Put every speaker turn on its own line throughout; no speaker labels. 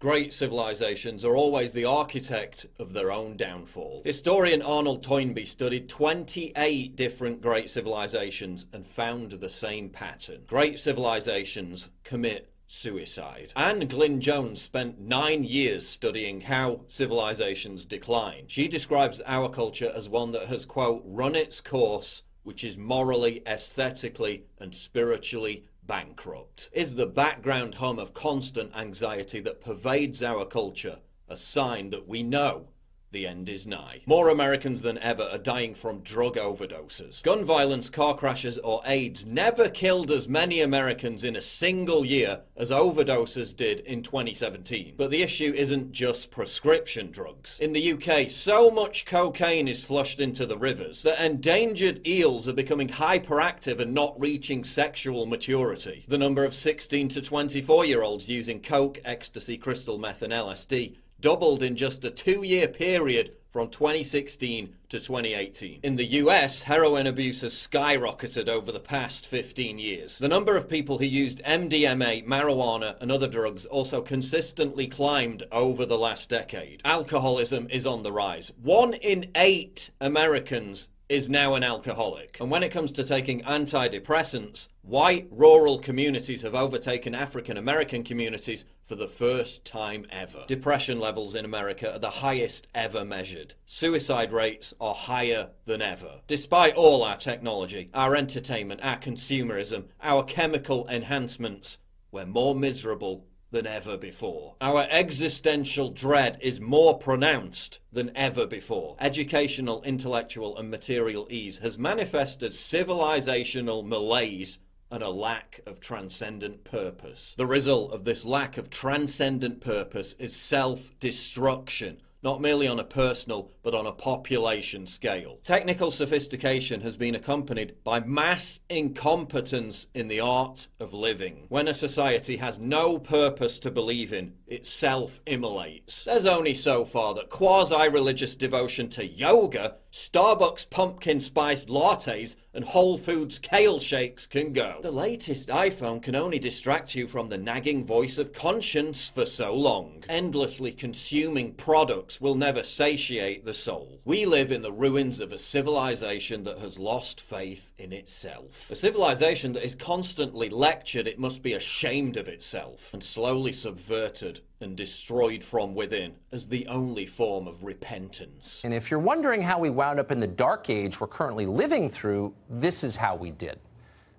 Great civilizations are always the architect of their own downfall. Historian Arnold Toynbee studied 28 different great civilizations and found the same pattern. Great civilizations commit suicide. Anne Glyn Jones spent 9 years studying how civilizations decline. She describes our culture as one that has, quote, run its course, which is morally, aesthetically, and spiritually bankrupt. Is the background hum of constant anxiety that pervades our culture a sign that we know the end is nigh? More Americans than ever are dying from drug overdoses. Gun violence, car crashes, or AIDS never killed as many Americans in a single year as overdoses did in 2017. But the issue isn't just prescription drugs. In the UK, so much cocaine is flushed into the rivers that endangered eels are becoming hyperactive and not reaching sexual maturity. The number of 16 to 24-year-olds using coke, ecstasy, crystal meth, and LSD doubled in just a 2-year period from 2016 to 2018. In the US, heroin abuse has skyrocketed over the past 15 years. The number of people who used MDMA, marijuana, and other drugs also consistently climbed over the last decade. Alcoholism is on the rise. 1 in 8 Americans is now an alcoholic. And when it comes to taking antidepressants, white rural communities have overtaken African American communities for the first time ever. Depression levels in America are the highest ever measured. Suicide rates are higher than ever. Despite all our technology, our entertainment, our consumerism, our chemical enhancements, we're more miserable than ever before. Our existential dread is more pronounced than ever before. Educational, intellectual, and material ease has manifested civilizational malaise and a lack of transcendent purpose. The result of this lack of transcendent purpose is self-destruction, not merely on a personal, but on a population scale. Technical sophistication has been accompanied by mass incompetence in the art of living. When a society has no purpose to believe in, it self-immolates. There's only so far that quasi-religious devotion to yoga, Starbucks pumpkin-spiced lattes, and Whole Foods kale shakes can go. The latest iPhone can only distract you from the nagging voice of conscience for so long. Endlessly consuming products will never satiate the soul. We live in the ruins of a civilization that has lost faith in itself. A civilization that is constantly lectured it must be ashamed of itself, and slowly subverted and destroyed from within as the only form of repentance.
And if you're wondering how we wound up in the dark age we're currently living through, this is how we did.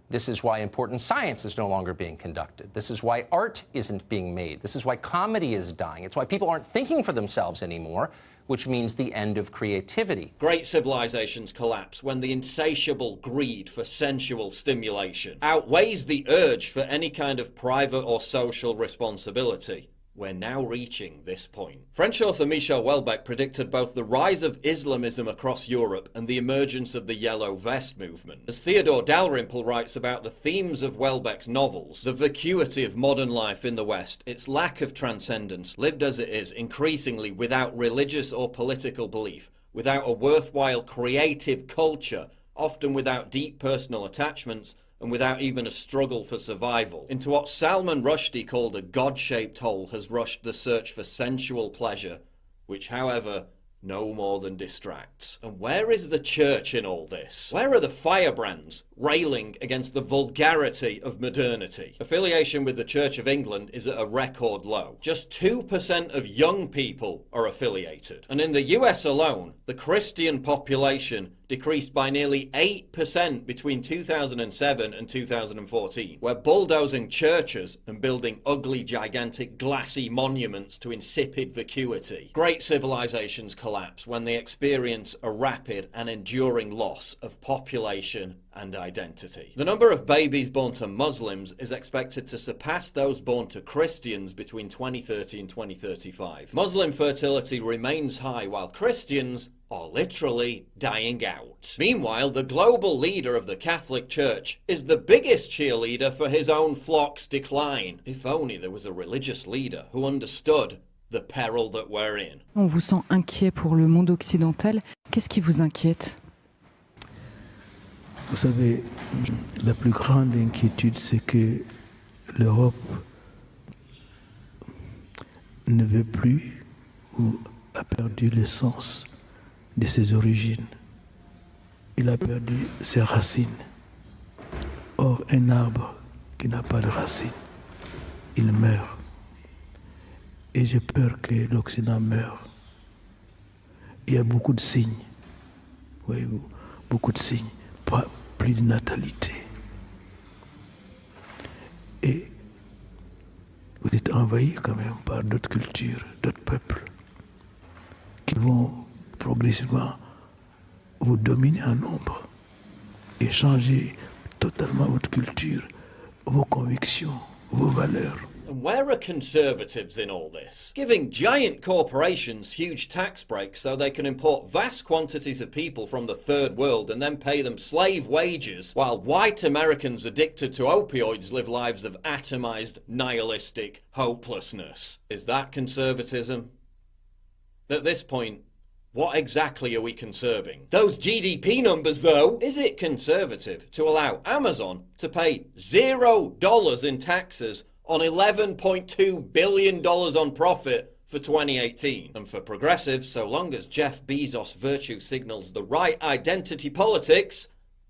This is why important science is no longer being conducted. This is why art isn't being made. This is why comedy is dying. It's why people aren't thinking for themselves anymore, which means the end of creativity.
Great civilizations collapse when the insatiable greed for sensual stimulation outweighs the urge for any kind of private or social responsibility. We're now reaching this point. French author Michel Houellebecq predicted both the rise of Islamism across Europe and the emergence of the Yellow Vest movement. As Theodore Dalrymple writes about the themes of Houellebecq's novels, the vacuity of modern life in the West, its lack of transcendence, lived as it is, increasingly without religious or political belief, without a worthwhile creative culture, often without deep personal attachments, and without even a struggle for survival. Into what Salman Rushdie called a God-shaped hole has rushed the search for sensual pleasure, which, however, no more than distracts. And where is the church in all this? Where are the firebrands railing against the vulgarity of modernity? Affiliation with the Church of England is at a record low. Just 2% of young people are affiliated. And in the US alone, the Christian population decreased by nearly 8% between 2007 and 2014. We're bulldozing churches and building ugly, gigantic, glassy monuments to insipid vacuity. Great civilizations collapse when they experience a rapid and enduring loss of population and identity. The number of babies born to Muslims is expected to surpass those born to Christians between 2030 and 2035. Muslim fertility remains high while Christians are literally dying out. Meanwhile, the global leader of the Catholic Church is the biggest cheerleader for his own flock's decline. If only there was a religious leader who understood the peril that we're in.
On vous sent inquiet pour le monde occidental. Qu'est-ce qui vous inquiète?
Vous savez, la plus grande inquiétude, c'est que l'Europe ne veut plus ou a perdu le sens de ses origines. Il a perdu ses racines. Or, un arbre qui n'a pas de racines, il meurt. Et j'ai peur que l'Occident meure. Il y a beaucoup de signes. Oui, beaucoup de signes. Pas plus de natalité. Et vous êtes envahi quand même par d'autres cultures, d'autres peuples qui vont progressivement vous dominer en nombre et changer totalement votre culture, vos convictions, vos valeurs.
And where are conservatives in all this? Giving giant corporations huge tax breaks so they can import vast quantities of people from the third world and then pay them slave wages, while white Americans addicted to opioids live lives of atomized, nihilistic hopelessness. Is that conservatism? At this point, what exactly are we conserving? Those GDP numbers, though. Is it conservative to allow Amazon to pay $0 in taxes on $11.2 billion on profit for 2018? And for progressives, so long as Jeff Bezos' virtue signals the right identity politics,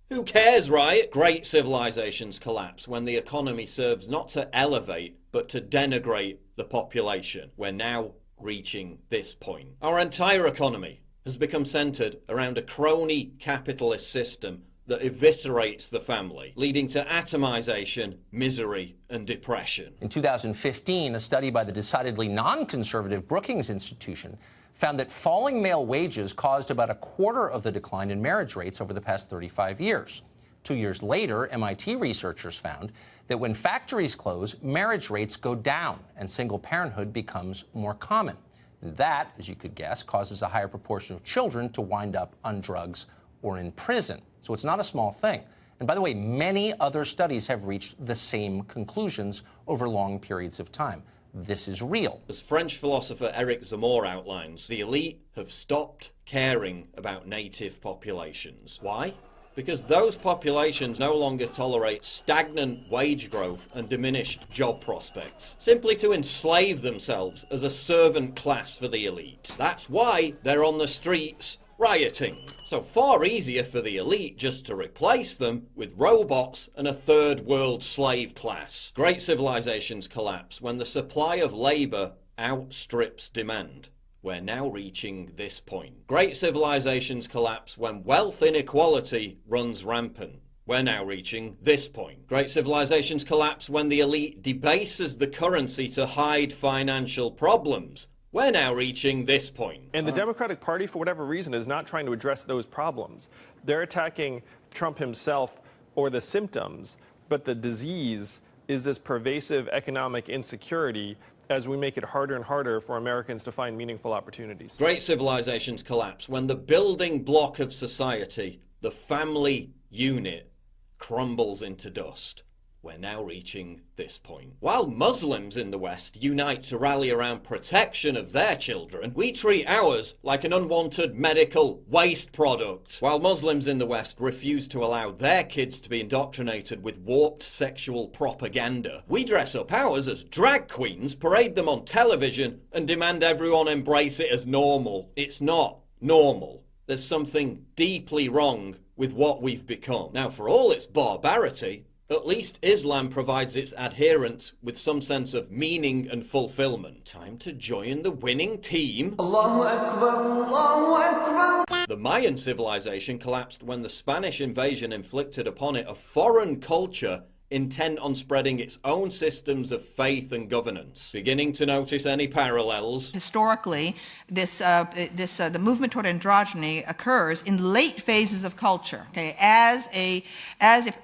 who cares, right? Great civilizations collapse when the economy serves not to elevate, but to denigrate the population. We're now reaching this point. Our entire economy has become centered around a crony capitalist system that eviscerates the family, leading to atomization, misery, and depression.
In 2015, a study by the decidedly non-conservative Brookings Institution found that falling male wages caused about a quarter of the decline in marriage rates over the past 35 years. 2 years later, MIT researchers found that when factories close, marriage rates go down and single parenthood becomes more common. And that, as you could guess, causes a higher proportion of children to wind up on drugs or in prison. So it's not a small thing. And by the way, many other studies have reached the same conclusions over long periods of time. This is real.
As French philosopher Eric Zemmour outlines, the elite have stopped caring about native populations. Why? Because those populations no longer tolerate stagnant wage growth and diminished job prospects, simply to enslave themselves as a servant class for the elite. That's why they're on the streets rioting. So far easier for the elite just to replace them with robots and a third world slave class. Great civilizations collapse when the supply of labor outstrips demand. We're now reaching this point. Great civilizations collapse when wealth inequality runs rampant. We're now reaching this point. Great civilizations collapse when the elite debases the currency to hide financial problems. We're now reaching this point.
And the Democratic Party, for whatever reason, is not trying to address those problems. They're attacking Trump himself or the symptoms, but the disease is this pervasive economic insecurity as we make it harder and harder for Americans to find meaningful opportunities.
Great civilizations collapse when the building block of society, the family unit, crumbles into dust. We're now reaching this point. While Muslims in the West unite to rally around protection of their children, we treat ours like an unwanted medical waste product. While Muslims in the West refuse to allow their kids to be indoctrinated with warped sexual propaganda, we dress up ours as drag queens, parade them on television, and demand everyone embrace it as normal. It's not normal. There's something deeply wrong with what we've become. Now, for all its barbarity, at least Islam provides its adherents with some sense of meaning and fulfillment. Time to join the winning team. Allahu Akbar, Allahu Akbar. The Mayan civilization collapsed when the Spanish invasion inflicted upon it a foreign culture intent on spreading its own systems of faith and governance. Beginning to notice any parallels?
Historically, the movement toward androgyny occurs in late phases of culture. Okay, as a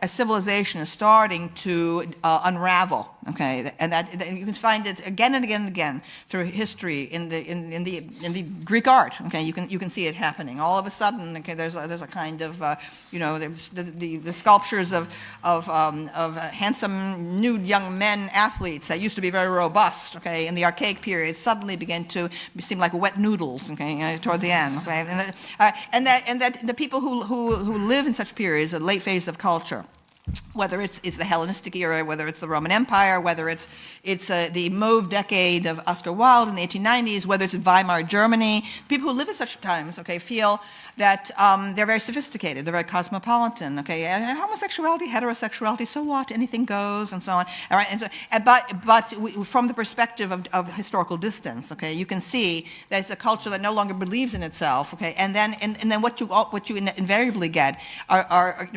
civilization is starting to unravel. Okay, and that you can find it again and again and again through history in the Greek art. Okay, you can see it happening. All of a sudden, okay, there's a kind of there's the sculptures of handsome nude young men athletes that used to be very robust. Okay, in the archaic period, suddenly began to seem like wet noodles. Okay, toward the end. Okay, and that the people who live in such periods, a late phase of culture, whether it's the Hellenistic era, whether it's the Roman Empire, whether it's the mauve decade of Oscar Wilde in the 1890s, whether it's Weimar Germany. People who live at such times, okay, feel that they're very sophisticated, they're very cosmopolitan, okay, and homosexuality, heterosexuality, so what, anything goes, and so on. All right, and so, but from the perspective of historical distance, okay, you can see that it's a culture that no longer believes in itself, okay, and then what you invariably get are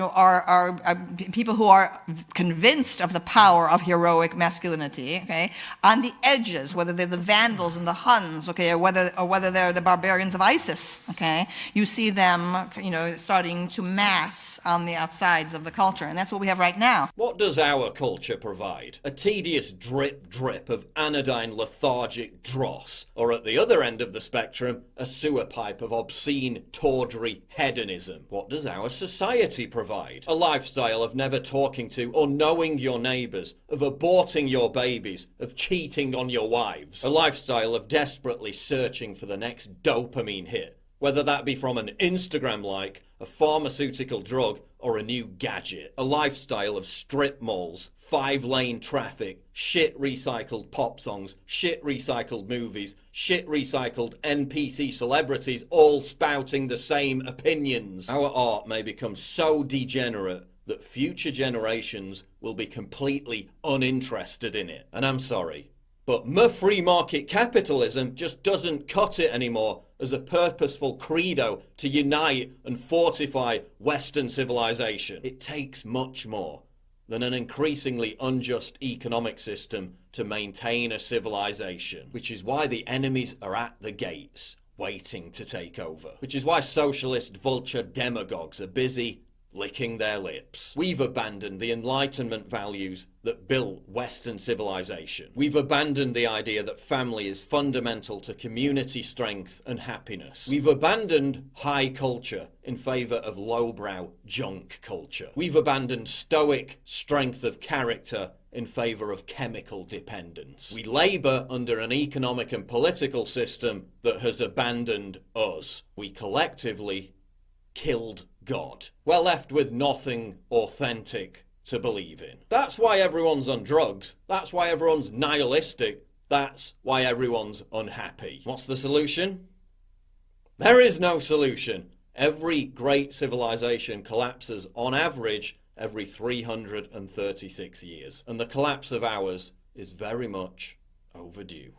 people who are convinced of the power of heroic masculinity, okay, on the edges, whether they're the Vandals and the Huns, okay, or whether they're the barbarians of ISIS, okay, you see them, starting to mass on the outsides of the culture, and that's what we have right now.
What does our culture provide? A tedious drip of anodyne lethargic dross, or at the other end of the spectrum, a sewer pipe of obscene, tawdry hedonism? What does our society provide? A lifestyle of never talking to or knowing your neighbours, of aborting your babies, of cheating on your wives. A lifestyle of desperately searching for the next dopamine hit, whether that be from an Instagram like, a pharmaceutical drug, or a new gadget. A lifestyle of strip malls, 5-lane traffic, shit recycled pop songs, shit recycled movies, shit recycled NPC celebrities, all spouting the same opinions. Our art may become so degenerate that future generations will be completely uninterested in it. And I'm sorry, but free market capitalism just doesn't cut it anymore as a purposeful credo to unite and fortify Western civilization. It takes much more than an increasingly unjust economic system to maintain a civilization, which is why the enemies are at the gates, waiting to take over. Which is why socialist vulture demagogues are busy licking their lips. We've abandoned the Enlightenment values that built Western civilization. We've abandoned the idea that family is fundamental to community strength and happiness. We've abandoned high culture in favour of lowbrow junk culture. We've abandoned stoic strength of character in favour of chemical dependence. We labour under an economic and political system that has abandoned us. We collectively killed God. We're left with nothing authentic to believe in. That's why everyone's on drugs. That's why everyone's nihilistic. That's why everyone's unhappy. What's the solution? There is no solution. Every great civilization collapses on average every 336 years. And the collapse of ours is very much overdue.